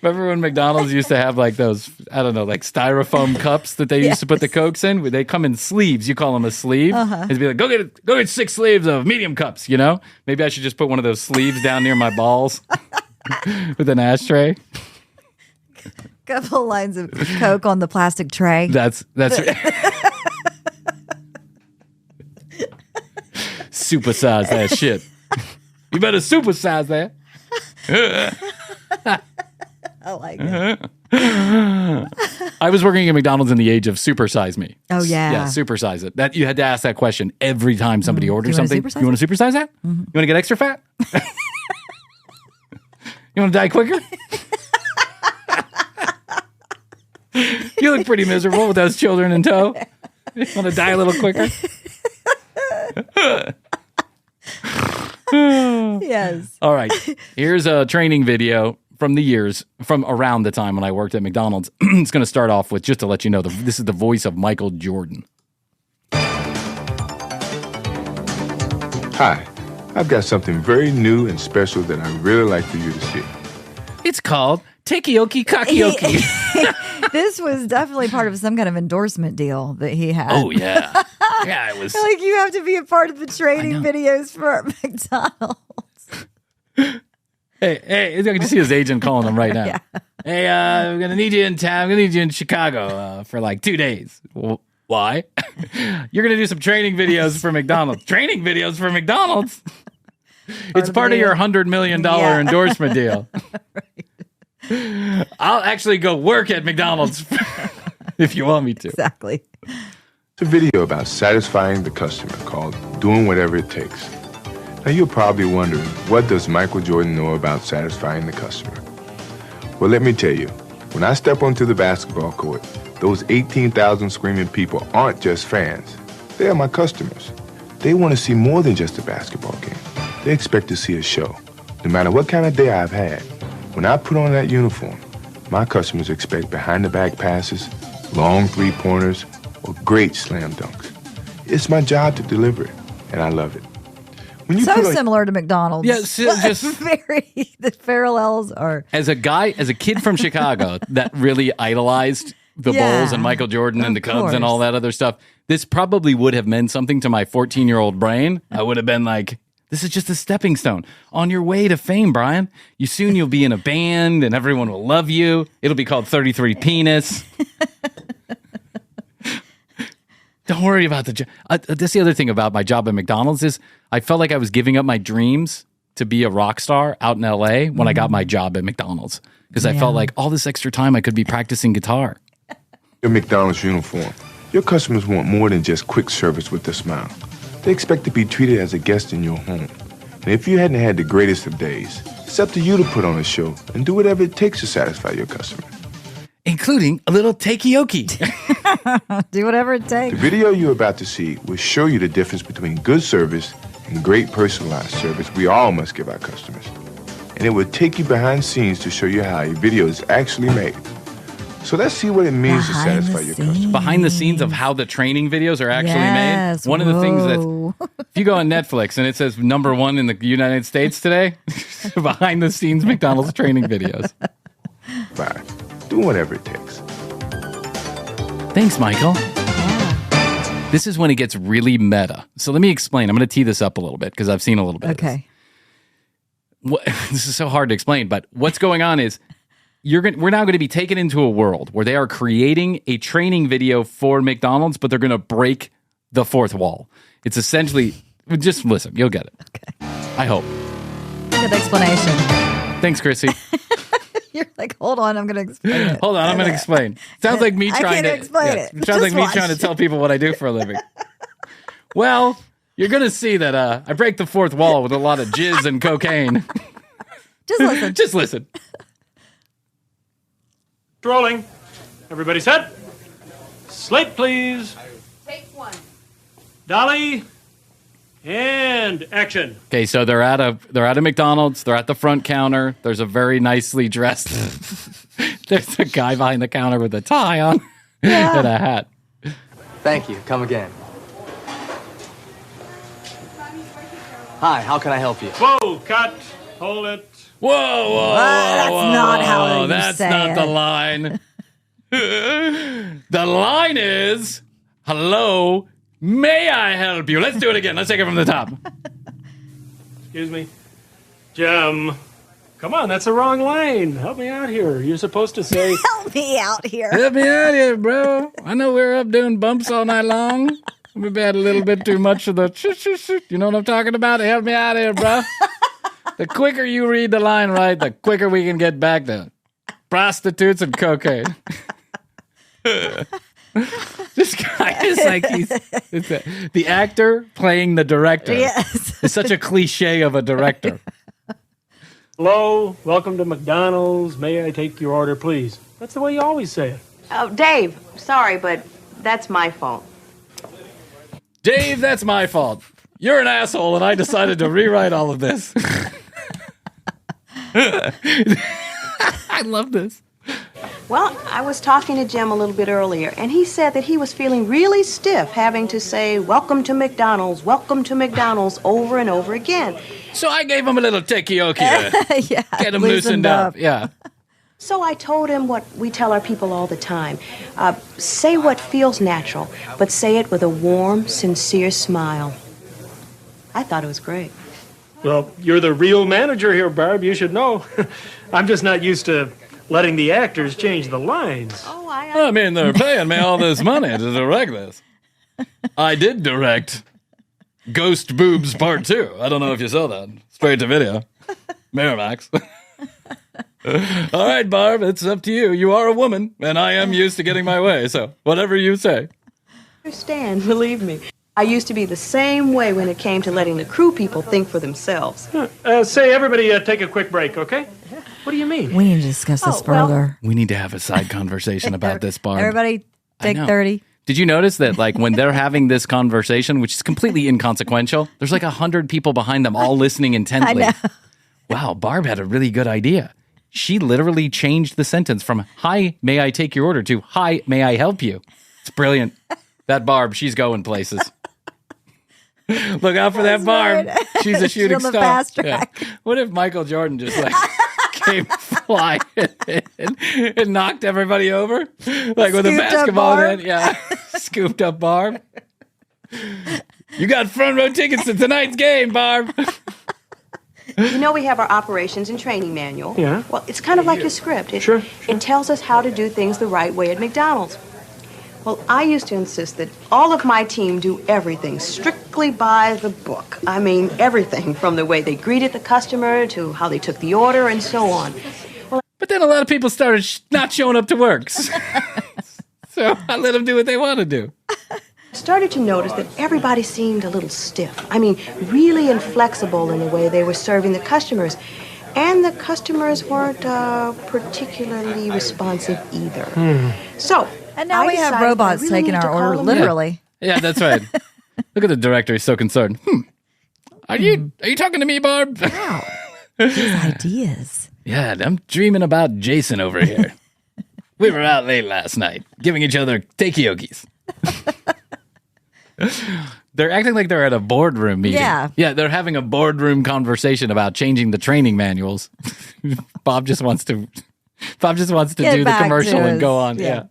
Remember when McDonald's used to have like those, I don't know, like styrofoam cups that they used to put the Cokes in? They come in sleeves. You call them a sleeve. It'd be like, go get 6 sleeves of medium cups, Maybe I should just put one of those sleeves down near my balls with an ashtray. Couple lines of Coke on the plastic tray. That's supersize that shit. You better supersize that. I like it. I was working at McDonald's in the age of supersize me. Oh yeah. Yeah, supersize it. That you had to ask that question every time somebody ordered something. You want to supersize that? You want to get extra fat? You want to die quicker? You look pretty miserable with those children in tow. You want to die a little quicker? Yes. All right. Here's a training video from around the time when I worked at McDonald's. It's going to start off with, just to let you know, this is the voice of Michael Jordan. Hi. I've got something very new and special that I'd really like for you to see. It's called Tekoki Karaoke. This was definitely part of some kind of endorsement deal that he had. Oh, yeah. Yeah, it was. Like, you have to be a part of the training videos for McDonald's. Hey, I can see his agent calling him right now. Yeah. Hey, I'm going to need you in town. I'm going to need you in Chicago for like 2 days. Well, why? You're going to do some training videos for McDonald's. Training videos for McDonald's? It's part of your $100 million endorsement deal. Right. I'll actually go work at McDonald's if you want me to. Exactly. It's a video about satisfying the customer called Doing Whatever It Takes. Now you're probably wondering, what does Michael Jordan know about satisfying the customer? Well, let me tell you, when I step onto the basketball court, those 18,000 screaming people aren't just fans. They are my customers. They want to see more than just a basketball game. They expect to see a show. No matter what kind of day I've had, when I put on that uniform, my customers expect behind-the-back passes, long three-pointers, or great slam dunks. It's my job to deliver it, and I love it. When you So similar to McDonald's. Yes, just the parallels are. as a kid from Chicago that really idolized the Yeah, Bulls and Michael Jordan and the of Cubs and all course. that other stuff. This probably would have meant something to my 14-year-old brain. I would have been like, this is just a stepping stone on your way to fame, Bryan. You'll be in a band and everyone will love you. It'll be called 33 Penis. Don't worry about the job. That's the other thing about my job at McDonald's is I felt like I was giving up my dreams to be a rock star out in LA when I got my job at McDonald's because I felt like all this extra time I could be practicing guitar. Your McDonald's uniform. Your customers want more than just quick service with a smile. They expect to be treated as a guest in your home. And if you hadn't had the greatest of days, it's up to you to put on a show and do whatever it takes to satisfy your customer. Including a little takoki. Do whatever it The takes. video you're about to see will show you the difference between good service and great personalized service we all must give our customers. And it will take you behind the scenes to show you how a video is actually made. So let's see what it means to Behind the satisfy your customer. Behind the scenes of how the training videos are actually Yes, made. One of the things whoa. that, if you go on Netflix and it says #1 in the United States today, behind the scenes McDonald's training videos. Fine. Do whatever it takes. Thanks, Michael. This is when it gets really meta. So let me explain. I'm going to tee this up a little bit because I've seen a little bit of this. Okay. This is so hard to explain, but what's going on is we're now going to be taken into a world where they are creating a training video for McDonald's, but they're going to break the fourth wall. It's essentially, just listen, you'll get it. Okay. I hope. Good explanation. Thanks, Krissy. You're like, hold on, I'm going to explain it. Hold on, I'm going to explain. Sounds like me I trying can't to explain it. Sounds Just like me watch. trying to tell people what I do for a living. Well, you're going to see that I break the fourth wall with a lot of jizz and cocaine. Just listen. Just listen. Rolling. Everybody set? Slate, please. Take one. Dolly. And action. Okay, so they're at a McDonald's. They're at the front counter. There's a very nicely dressed. There's a guy behind the counter with a tie on and a hat. Thank you. Come again. Hi, how can I help you? Whoa, cut. Hold it. Whoa, whoa, That's whoa, not whoa, how whoa. you That's say not it. the line. The line is, hello, may I help you? Let's do it again. Let's take it from the top. Excuse me. Jim. Come on, that's the wrong line. Help me out here. You're supposed to say, Help me out here. Help me out here, bro. I know we're up doing bumps all night long. We've had a little bit too much of the you know what I'm talking about? Help me out here, bro. The quicker you read the line right, the quicker we can get back to prostitutes and cocaine. This guy is like the actor playing the director. Yes. It's such a cliche of a director. hello, welcome to McDonald's. May I take your order, please? That's the way you always say it. Oh, Dave, sorry, but that's my fault. Dave, that's my fault. You're an asshole, and I decided to rewrite all of this. I love this. Well, I was talking to Jim a little bit earlier, and he said that he was feeling really stiff having to say, welcome to McDonald's, over and over again. So I gave him a little takoki to Yeah. get him loosened up. Yeah. So I told him what we tell our people all the time. Say what feels natural, but say it with a warm, sincere smile. I thought it was great. Well, you're the real manager here, Barb. You should know. I'm just not used to letting the actors change the lines. Oh, I mean, they're paying me all this money to direct this. I did direct Ghost Boobs Part 2. I don't know if you saw that. Straight to video. Miramax. All right, Barb, it's up to you. You are a woman, and I am used to getting my way, so whatever you say. I understand, believe me. I used to be the same way when it came to letting the crew people think for themselves. Say, everybody, take a quick break, okay? What do you mean? We need to discuss this Oh, well- further. We need to have a side conversation about this, Barb. Everybody, take know. 30. Did you notice that, like, when they're having this conversation, which is completely inconsequential, there's like 100 people behind them all listening intently. I know. Wow, Barb had a really good idea. She literally changed the sentence from, hi, may I take your order, to, hi, may I help you? It's brilliant. That Barb, she's going places. Look out for that Barb. Right. She's a shooting She's on star. the fast track. Yeah. What if Michael Jordan just like came flying and knocked everybody over? Like with a Scooped up basketball Barb? net. Yeah. Scooped up Barb. You got front row tickets to tonight's game, Barb. You know we have our operations and training manual. Yeah. Well, it's kind of like your script. Sure. It tells us how to do things the right way at McDonald's. Well, I used to insist that all of my team do everything strictly by the book. I mean, everything from the way they greeted the customer to how they took the order and so on. But then a lot of people started not showing up to work. So I let them do what they want to do. I started to notice that everybody seemed a little stiff. I mean, really inflexible in the way they were serving the customers. And the customers weren't particularly responsive either. So, And now I we have decided robots I really taking need to our call order them literally. Yeah, that's right. Look at the director. He's so concerned. Are you talking to me, Barb? Wow. These ideas. Yeah, I'm dreaming about Jason over here. We were out late last night, giving each other takoki's. They're acting like they're at a boardroom meeting. Yeah, they're having a boardroom conversation about changing the training manuals. Bob just wants to Get do the back commercial to and go us. on. Yeah.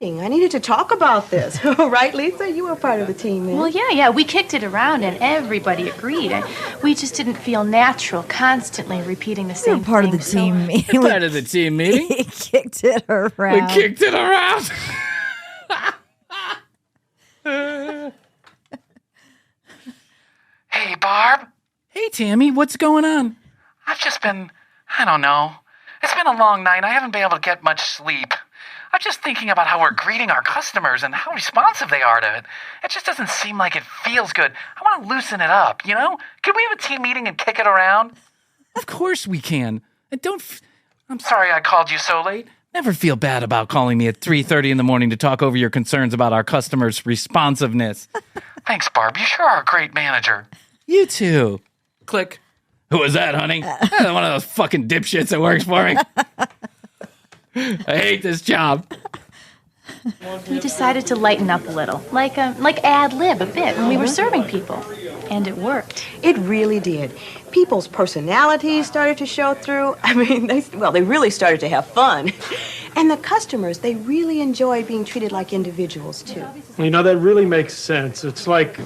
I needed to talk about this. Right, Lisa? You were part of the team, man. Well, yeah, we kicked it around and everybody agreed. We just didn't feel natural constantly repeating the same You're part of the thing, so- team meeting. Part of the team meeting. He kicked it around. We kicked it around. Hey, Barb. Hey, Tammy, what's going on? I've just been, I don't know. It's been a long night. I haven't been able to get much sleep. I'm just thinking about how we're greeting our customers and how responsive they are to it. It just doesn't seem like it feels good. I want to loosen it up, you know? Can we have a team meeting and kick it around? Of course we can. And I'm sorry I called you so late. never feel bad about calling me at 3:30 in the morning to talk over your concerns about our customers' responsiveness. Thanks, Barb. You sure are a great manager. You too. Click. Who was that, honey? One of those fucking dipshits that works for me. I hate this job. We decided to lighten up a little, like ad lib a bit when we were serving people, and it worked. It really did. People's personalities started to show through. I mean, they really started to have fun. And the customers, they really enjoyed being treated like individuals, too. You know, that really makes sense. It's like,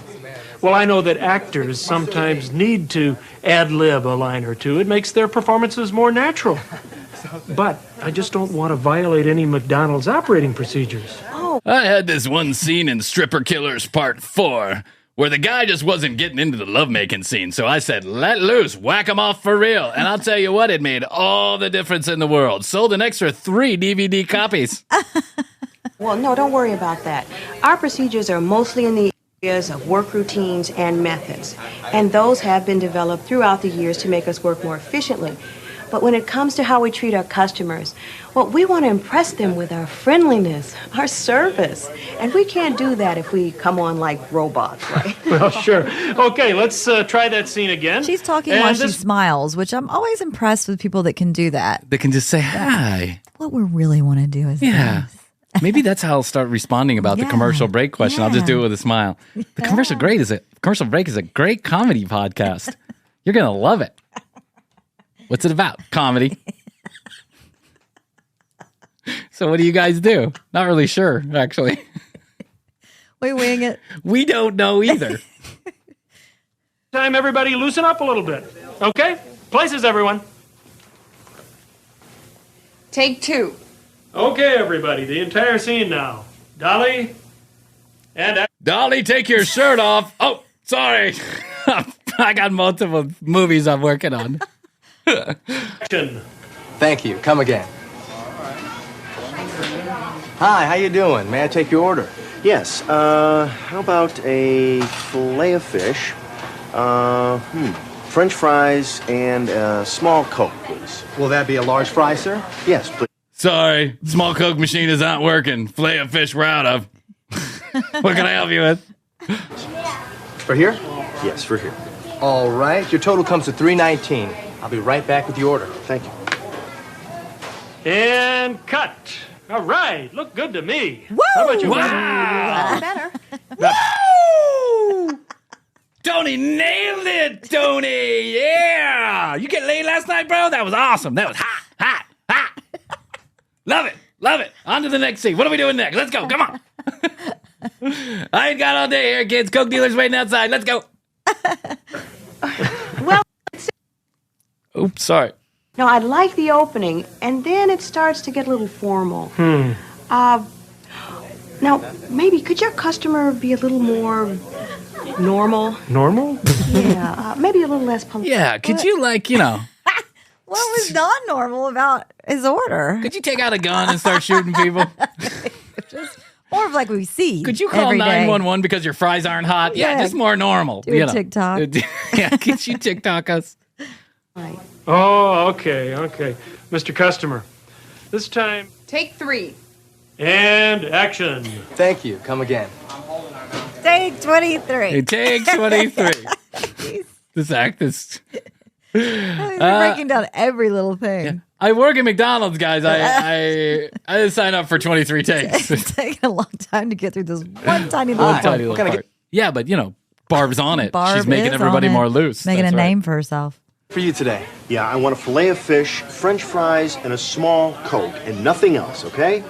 well, I know that actors sometimes need to ad-lib a line or two. It makes their performances more natural. But I just don't want to violate any McDonald's operating procedures. I had this one scene in Stripper Killers Part 4 where the guy just wasn't getting into the lovemaking scene. So I said, let loose, whack him off for real. And I'll tell you what, it made all the difference in the world. Sold an extra 3 DVD copies. Well, no, don't worry about that. Our procedures are mostly in the areas of work routines and methods. And those have been developed throughout the years to make us work more efficiently. But when it comes to how we treat our customers, well, we want to impress them with our friendliness, our service. And we can't do that if we come on like robots, right? Well, sure. Okay, let's try that scene again. She's talking while she smiles, which I'm always impressed with people that can do that. They can just say, hi. What we really want to do is Yeah. Maybe that's how I'll start responding about the commercial break question. I'll just do it with a smile. The commercial break is a great comedy podcast. You're going to love it. What's it about? Comedy. So what do you guys do? Not really sure, actually. We wing it. We don't know either. Time, everybody, loosen up a little bit. Okay? Places, everyone. Take 2. Okay, everybody, the entire scene now. Dolly and... Dolly, take your shirt off. Oh, sorry. I got multiple movies I'm working on. Action. Thank you. Come again. Hi, how you doing? May I take your order? Yes. How about a fillet of fish, French fries, and a small Coke, please? Will that be a large fry, sir? Yes, please. Sorry, small Coke machine is not working. Fillet of fish we're out of. What can I help you with? For here? Yes, for here. All right, your total comes to $3.19. I'll be right back with the order. Thank you. And cut. All right, look good to me. Woo! How about you? Wow! Better. Woo! Tony nailed it, Tony! Yeah! You get laid last night, bro? That was awesome. That was hot, hot, hot. Love it, love it. On to the next scene. What are we doing next? Let's go, come on. I ain't got all day here, kids. Coke dealers waiting outside. Let's go. Well, Oops, sorry. no, I like the opening, and then it starts to get a little formal. Now, maybe could your customer be a little more normal? Normal? Yeah, maybe a little less polite. Yeah, could you, like, you know, What was non-normal about his order? could you take out a gun and start shooting people? More of like we see. Could you call every day. 911 because your fries aren't hot? Yeah, Yeah. just more normal. Do a TikTok. Yeah, could you TikTok us? Right. Oh, okay. Mr. Customer, this time, Take 3. and action. Thank you. Come again. Take 23. Hey, take 23. This act is... They're breaking down every little thing. I work at McDonald's, guys. I didn't sign up for 23 takes. It's taking a long time to get through this one tiny little part. Tiny little part. Yeah, but, you know, Barb's on it. Barb She's making is everybody on it. more loose. Making That's a right. name for herself. For you today. Yeah, I want a fillet of fish, French fries, and a small Coke, and nothing else, okay?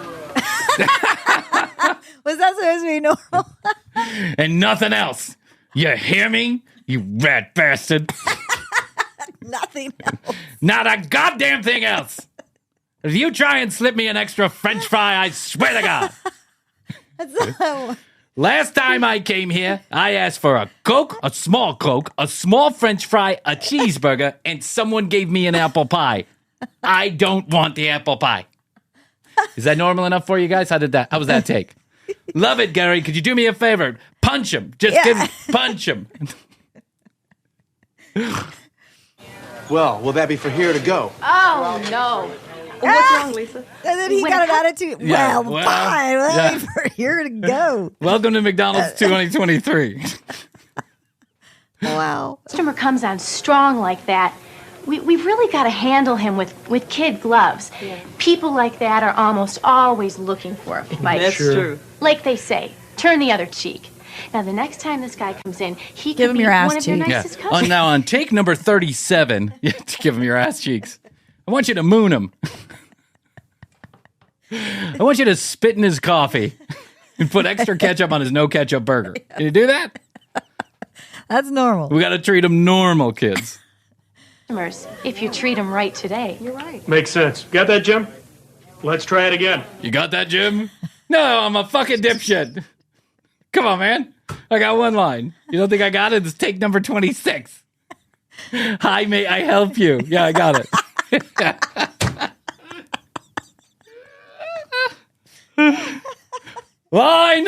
Was that supposed to be normal? And nothing else. You hear me? You rat bastard. Nothing else. Not a goddamn thing else. If you try and slip me an extra French fry, I swear to God. That's not, Last time I came here, I asked for a Coke, a small French fry, a cheeseburger, and someone gave me an apple pie. I don't want the apple pie. Is that normal enough for you guys? How was that take? Love it, Gary. Could you do me a favor? Punch him. Punch him. Well, will that be for here to go? Oh, no. What's wrong, Lisa? and then he When got it an attitude. Yeah, Well, well, fine. Well, yeah. we're here to go. Welcome to McDonald's 2023. Wow. Customer comes on strong like that, we've really got to handle him with kid gloves. People like that are almost always looking for a fight. That's true. Like they say, turn the other cheek. Now, the next time this guy comes in, he Give could him be your ass one of your cheek. nicest customers. Now, on take number 37, you have to give him your ass cheeks. I want you to moon him. I want you to spit in his coffee and put extra ketchup on his no ketchup burger. Can you do that? That's normal. We got to treat him normal, kids. If you treat him right today. You're right. Makes sense. Got that, Jim? Let's try it again. You got that, Jim? No, I'm a fucking dipshit. Come on, man. I got one line. You don't think I got it? It's take number 26. Hi, may I help you? Yeah, I got it. Line.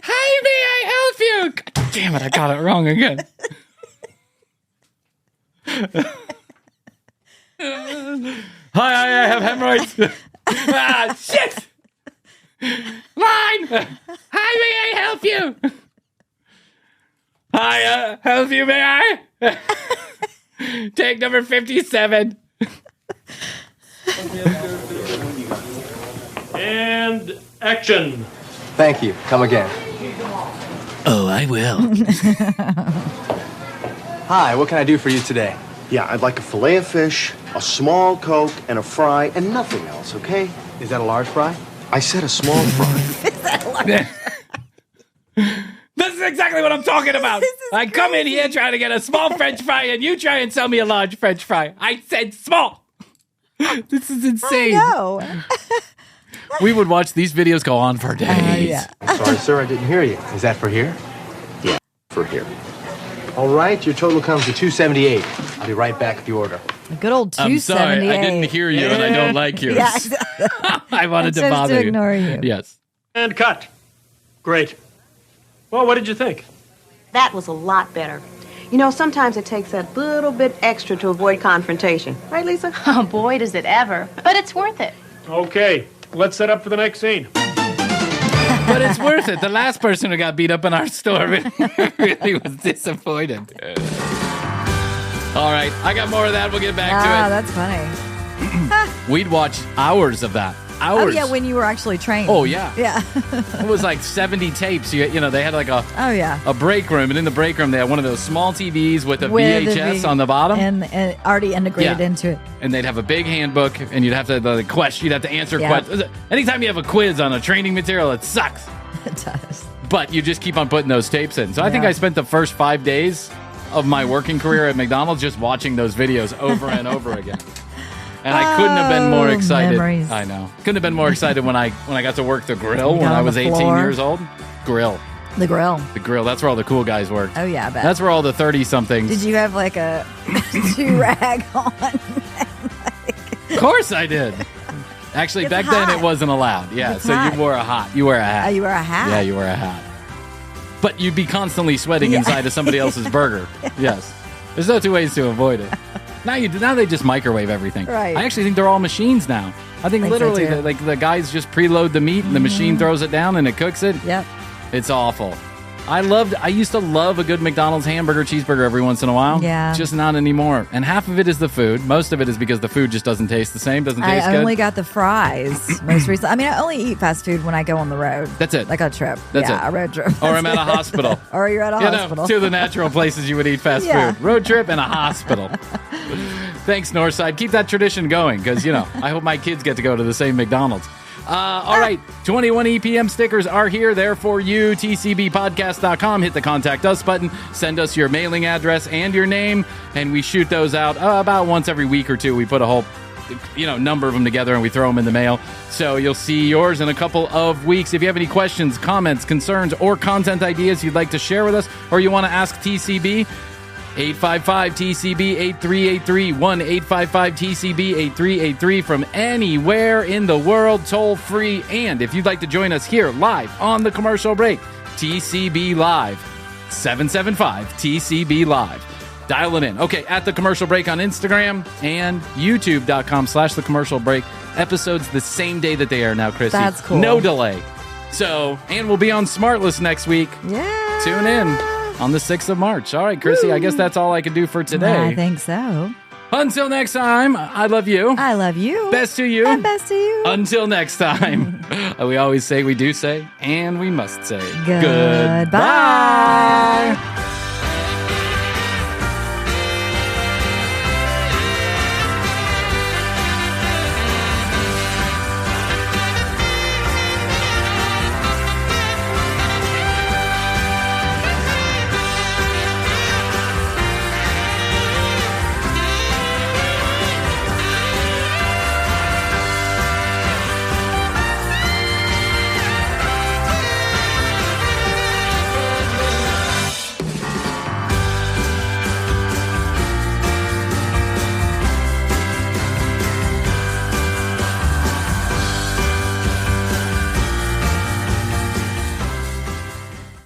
Hi, may I help you? God damn it, I got it wrong again. Hi, I have hemorrhoids. Shit. Line. Hi, may I help you? Hi, help you, may I? Take number 57. And action. Thank you. Come again. Oh, I will. Hi, what can I do for you today? Yeah, I'd like a fillet of fish, a small Coke, and a fry, and nothing else, okay? Is that a large fry? I said a small fry. This is exactly what I'm talking about. I come in here trying to get a small French fry, and you try and sell me a large French fry. I said small. This is insane. No. We would watch these videos go on for days. Yeah. Sorry, sir, I didn't hear you. Is that for here? Yeah, for here. All right, your total comes to $2.78. I'll be right back with the order. A good old I'm sorry, 278. I didn't hear you, and I don't like you. Yeah, exactly. I wanted to I chose bother to you. ignore you. Yes. And cut. Great. Well, what did you think? That was a lot better. You know, sometimes it takes that little bit extra to avoid confrontation. Right, Lisa? Oh, boy, does it ever. But it's worth it. Okay, let's set up for the next scene. But it's worth it. The last person who got beat up in our store really was disappointed. All right, I got more of that. We'll get back to it. That's funny. We'd watch hours of that. Hours. Oh, yeah, when you were actually trained. Oh, yeah. Yeah. It was like 70 tapes. You know, they had like a break room, and in the break room, they had one of those small TVs with a VHS on the bottom. And already integrated into it. And they'd have a big handbook, and you'd have to you'd have to answer questions. Anytime you have a quiz on a training material, it sucks. It does. But you just keep on putting those tapes in. So I think I spent the first 5 days of my working career at McDonald's just watching those videos over and over again. And I couldn't have been more excited. Memories. I know. Couldn't have been more excited when I got to work the grill when I was 18 years old. Grill. The grill. The grill. That's where all the cool guys worked. Oh, yeah, I bet. That's where all the 30-somethings. Did you have like a do-rag on? Of course I did. Actually, It's back hot. then it wasn't allowed. Yeah, It's so hot. you wore a hat. You wear a hat. Oh, you wear a hat? Yeah, you wear a hat. But you'd be constantly sweating inside of somebody else's burger. Yes. There's no two ways to avoid it. Now they just microwave everything. Right. I actually think they're all machines now. I think so, literally too. the guys just preload the meat and the machine throws it down and it cooks it. Yep. It's awful. I used to love a good McDonald's hamburger, cheeseburger every once in a while. Yeah. Just not anymore. And half of it is the food. Most of it is because the food just doesn't taste the same, doesn't taste I good. only got the fries most recently. I mean, I only eat fast food when I go on the road. That's it. Like a trip. That's yeah, it. a road trip. Or I'm at a hospital. Or you're at a hospital. Two of the natural places you would eat fast Yeah. food. Road trip and a hospital. Thanks, Northside. Keep that tradition going because, I hope my kids get to go to the same McDonald's. All right, 21 EPM stickers are here. They're for you. TCBpodcast.com. Hit the Contact Us button. Send us your mailing address and your name, and we shoot those out about once every week or two. We put a whole number of them together and we throw them in the mail. So you'll see yours in a couple of weeks. If you have any questions, comments, concerns, or content ideas you'd like to share with us, or you want to ask TCB, 855-TCB-8383, 1-855-TCB-8383 from anywhere in the world, toll free. And if you'd like to join us here live on the commercial break, TCB Live, 775-TCB Live. Dial it in. Okay, at the commercial break on Instagram and youtube.com/the commercial break. Episodes the same day that they air now, Krissy. That's cool. No delay. So, and we'll be on Smartlist next week. Yeah. Tune in on the 6th of March. All right, Krissy, I guess that's all I can do for today. I think so. Until next time, I love you. I love you. Best to you. And best to you. Until next time, we always say, we do say, and we must say Goodbye.